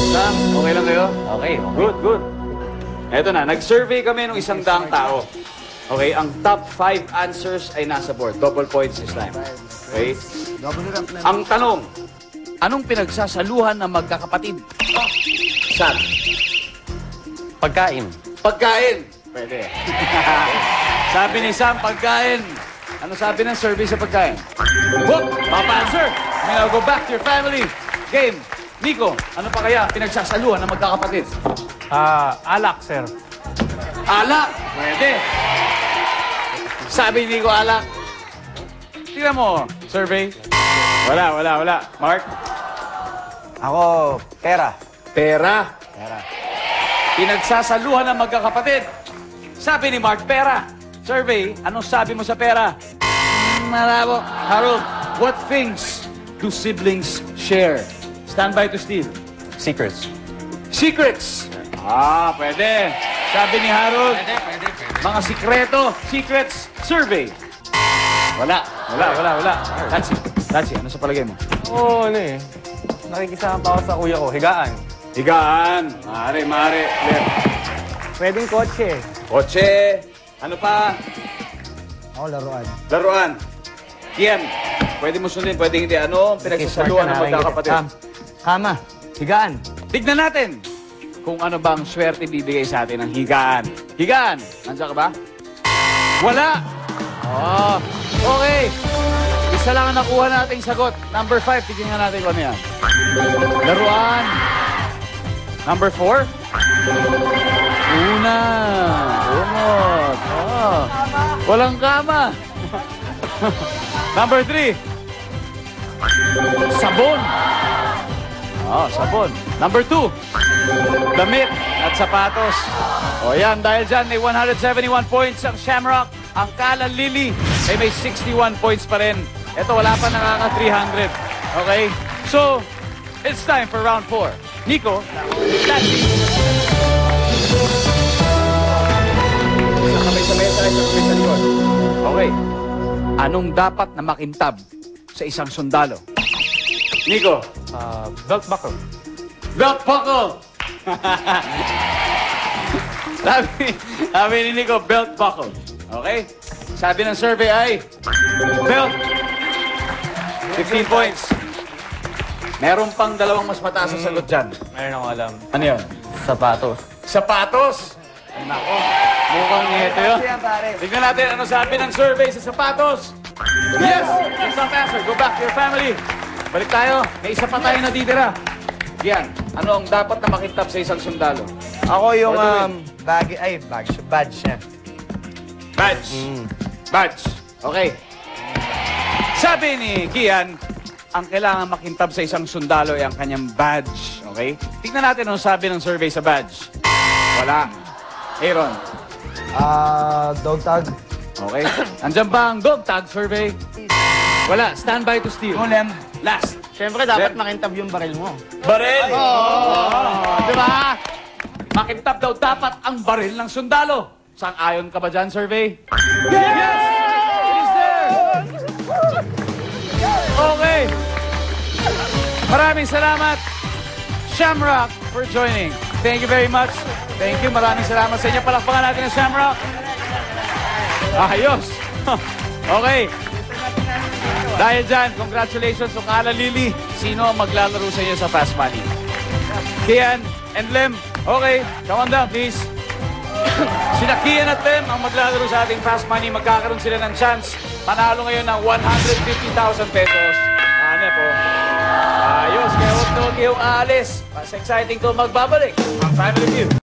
Sam, okay lang kayo? Okay. Good, good. Eto na, nag-survey kami ng 100 tao. Okay, ang top 5 answers ay nasa board. Double points this time. Okay? Ang tanong, anong pinagsasaluhan ng magkakapatid? Sam. Pagkain. Pagkain. Pwede. Sabi ni Sam, pagkain. Ano sabi ng survey sa pagkain? Whoop! Papa answer! Now go back to your family. Game. Nico, ano pa kaya pinagsasaluhan ng magkakapatid? Alak, sir. Alak. Pwede. Sabi ni Nico, alak. Tingnan mo, survey. Wala. Mark? Ako, pera. Pera. Pinagsasaluhan ng magkakapatid. Sabi ni Mark, pera. Survey, anong sabi mo sa pera? Malabo. Harold, what things do siblings share? Stand by to steal. Secrets. Secrets. Pwede. Sabi ni Harold, mga sikreto. Secrets. Survey. Wala. Tansi, ano sa palagay mo? Nakikisama pa ako sa kuya ko. Higaan. Higaan. Maaari. Left. Pwedeng kotse. Kotse. Ano pa? Ako, laruan. Laruan. Kian, pwede mo sundin, pwede hindi. Ano ang pinagsasaluhan ng magkakapatid? Kama. Higaan. Tignan natin kung ano bang swerte bibigay sa atin ng higaan. Higaan, nandiyan ka ba? Wala. Okay. Isa lang ang nakuha nating sagot. Number 5, tignan natin kung ano yan. Laruan. Number 4. Una. Umot. Walang kama. Number 3. Sabon. Sabon. Number 2. Damit at sapatos. Yan, dahil dyan may 171 points ang Shamrock. Ang Kalan Lily ay may 61 points pa rin. Ito, wala pa nakaka-300. Okay? So, it's time for round 4. Nico, that's it. Isang kamay sa mesa, isang kamay sa likod. Okay. Anong dapat na makintab sa isang sundalo? Nico. Belt buckle. Belt buckle! sabi ni Nico, belt buckle. Okay? Sabi ng survey ay belt. 15 points. Meron pang dalawang mas mataas sa sagot dyan. Meron ako alam. Ano yun? Sapatos. Sapatos! Nako, mukhang ito yun. Tignan natin ano sabi ng survey sa sapatos. Yes! Yung top answer. Go back to your family. Balik tayo. May isa pa tayo natitira. Yan. Ano ang dapat na makintab sa isang sundalo? Ako yung badge niya. Badge. Badge. Okay. Sabi ni Kian, ang kailangan makintab sa isang sundalo ay ang kanyang badge. Okay? Tignan natin ano sabi ng survey sa badge. Wala. Aaron. Dog tag. Okay. Andiyan ba ang dog tag survey? Wala. Stand by to steal. Golem. Last. Siyempre, dapat makintab yung baril mo. Baril! Diba? Makintab daw dapat ang baril ng sundalo. Sang-ayon ka ba dyan, survey? Yes! It is there! Okay. Maraming salamat, Shamrock, for joining. Thank you very much. Thank you. Maraming salamat sa inyo. Palakpakan natin ang Shamrock. Ayos. Okay. Dahil dyan, congratulations to Kala Lily. Sino ang maglalaro sa inyo sa Fast Money? Kian and Lem. Okay, come on down, please. Sina Kian at Lem ang maglalaro sa ating Fast Money. Magkakaroon sila ng chance. Panalo ngayon ng 150,000 pesos. Ano po? Ayos, kaya huwag na huwag aalis. Mas exciting to magbabalik. Ang Family Feud.